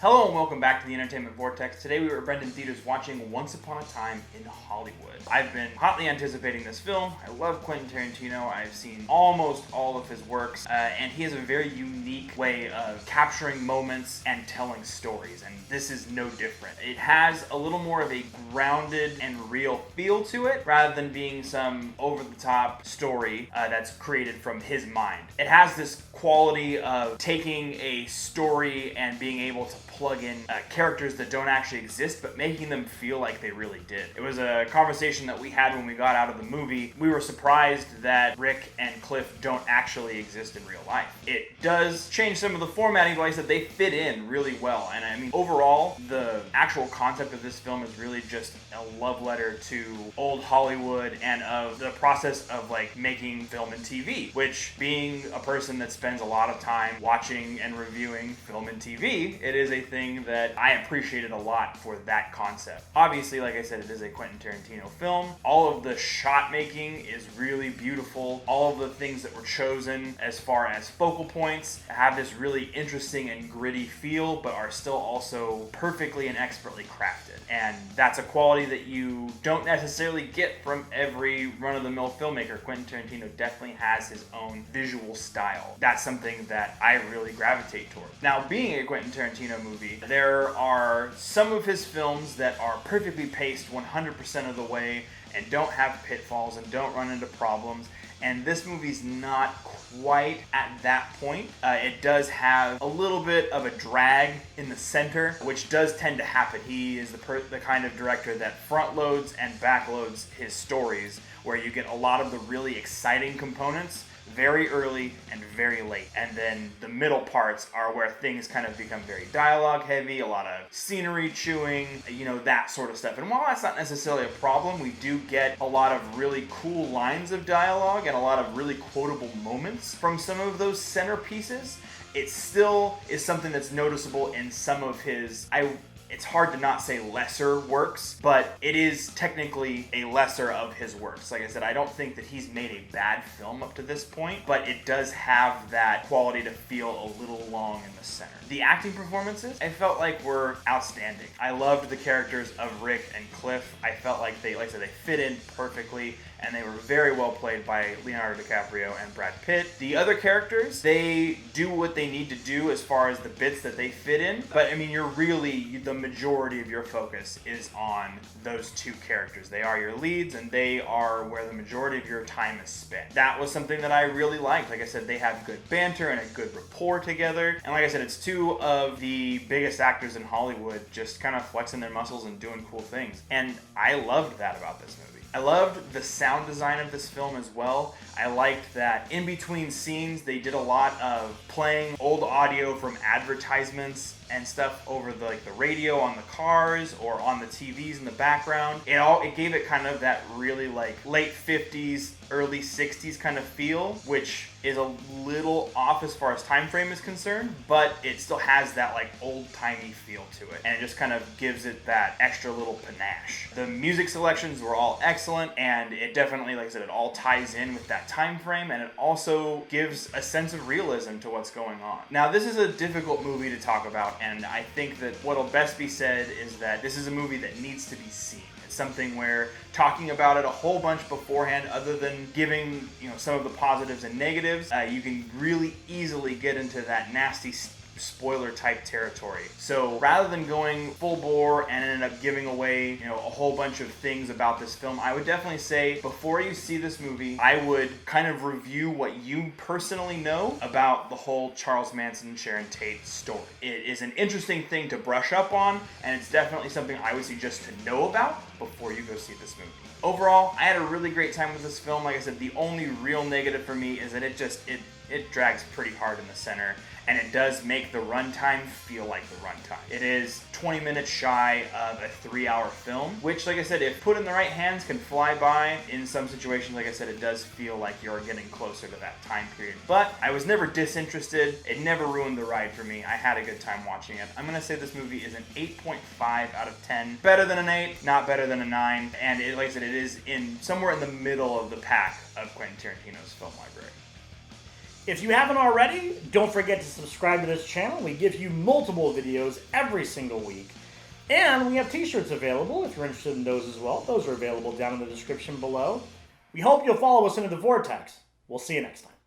Hello and welcome back to the Entertainment Vortex. Today we were at Brendan Theaters watching Once Upon a Time in Hollywood. I've been hotly anticipating this film. I love Quentin Tarantino. I've seen almost all of his works, and he has a very unique way of capturing moments and telling stories, and this is no different. It has a little more of a grounded and real feel to it, rather than being some over-the-top story that's created from his mind. It has this quality of taking a story and being able to plug in characters that don't actually exist, but making them feel like they really did. It was a conversation that we had when we got out of the movie. We were surprised that Rick and Cliff don't actually exist in real life. It does change some of the formatting, but like I said, they fit in really well. And I mean, overall, the actual concept of this film is really just a love letter to old Hollywood and of the process of like making film and TV, which, being a person that spends a lot of time watching and reviewing film and TV, it is a thing that I appreciated a lot for that concept. Obviously, like I said, it is a Quentin Tarantino film. All of the shot making is really beautiful. All of the things that were chosen as far as focal points have this really interesting and gritty feel, but are still also perfectly and expertly crafted. And that's a quality that you don't necessarily get from every run-of-the-mill filmmaker. Quentin Tarantino definitely has his own visual style. That's something that I really gravitate towards. Now, being a Quentin Tarantino movie, there are some of his films that are perfectly paced 100% of the way and don't have pitfalls and don't run into problems. And this movie's not quite at that point. It does have a little bit of a drag in the center, which does tend to happen. He is the kind of director that front loads and back loads his stories, where you get a lot of the really exciting components very early and very late. And then the middle parts are where things kind of become very dialogue heavy, a lot of scenery chewing, that sort of stuff. And while that's not necessarily a problem, we do get a lot of really cool lines of dialogue and a lot of really quotable moments from some of those centerpieces. It still is something that's noticeable in some of his, it's hard to not say lesser works, but it is technically a lesser of his works. Like I said, I don't think that he's made a bad film up to this point, but it does have that quality to feel a little long in the center. The acting performances, I felt like, were outstanding. I loved the characters of Rick and Cliff. I felt like they fit in perfectly, and they were very well played by Leonardo DiCaprio and Brad Pitt. The other characters, they do what they need to do as far as the bits that they fit in, but I mean, the majority of your focus is on those two characters. They are your leads, and they are where the majority of your time is spent. That was something that I really liked. Like I said, they have good banter and a good rapport together, and like I said, it's two of the biggest actors in Hollywood just kind of flexing their muscles and doing cool things, and I loved that about this movie. I loved the sound design of this film as well. I liked that in between scenes, they did a lot of playing old audio from advertisements and stuff over the radio on the cars or on the TVs in the background. It gave it kind of that really late 50s, early 60s kind of feel, which is a little off as far as time frame is concerned, but it still has that old-timey feel to it, and it just kind of gives it that extra little panache. The music selections were all excellent, and it definitely, like I said, it all ties in with that time frame, and it also gives a sense of realism to what's going on. Now, this is a difficult movie to talk about, and I think that what'll best be said is that this is a movie that needs to be seen. It's something where talking about it a whole bunch beforehand, other than giving some of the positives and negatives, you can really easily get into that nasty spoiler type territory. So rather than going full bore and end up giving away a whole bunch of things about this film, I would definitely say before you see this movie, I would kind of review what you personally know about the whole Charles Manson Sharon Tate story. It is an interesting thing to brush up on, and it's definitely something I would suggest to know about before you go see this movie. Overall, I had a really great time with this film. Like I said, the only real negative for me is that it drags pretty hard in the center, and it does make the runtime feel like the runtime. It is 20 minutes shy of a 3-hour film, which, like I said, if put in the right hands, can fly by. In some situations, like I said, it does feel like you're getting closer to that time period. But I was never disinterested. It never ruined the ride for me. I had a good time watching it. I'm gonna say this movie is an 8.5 out of 10. Better than an 8, not better than a 9. And like I said, it is somewhere in the middle of the pack of Quentin Tarantino's film library. If you haven't already, don't forget to subscribe to this channel. We give you multiple videos every single week. And we have t-shirts available if you're interested in those as well. Those are available down in the description below. We hope you'll follow us into the Vortex. We'll see you next time.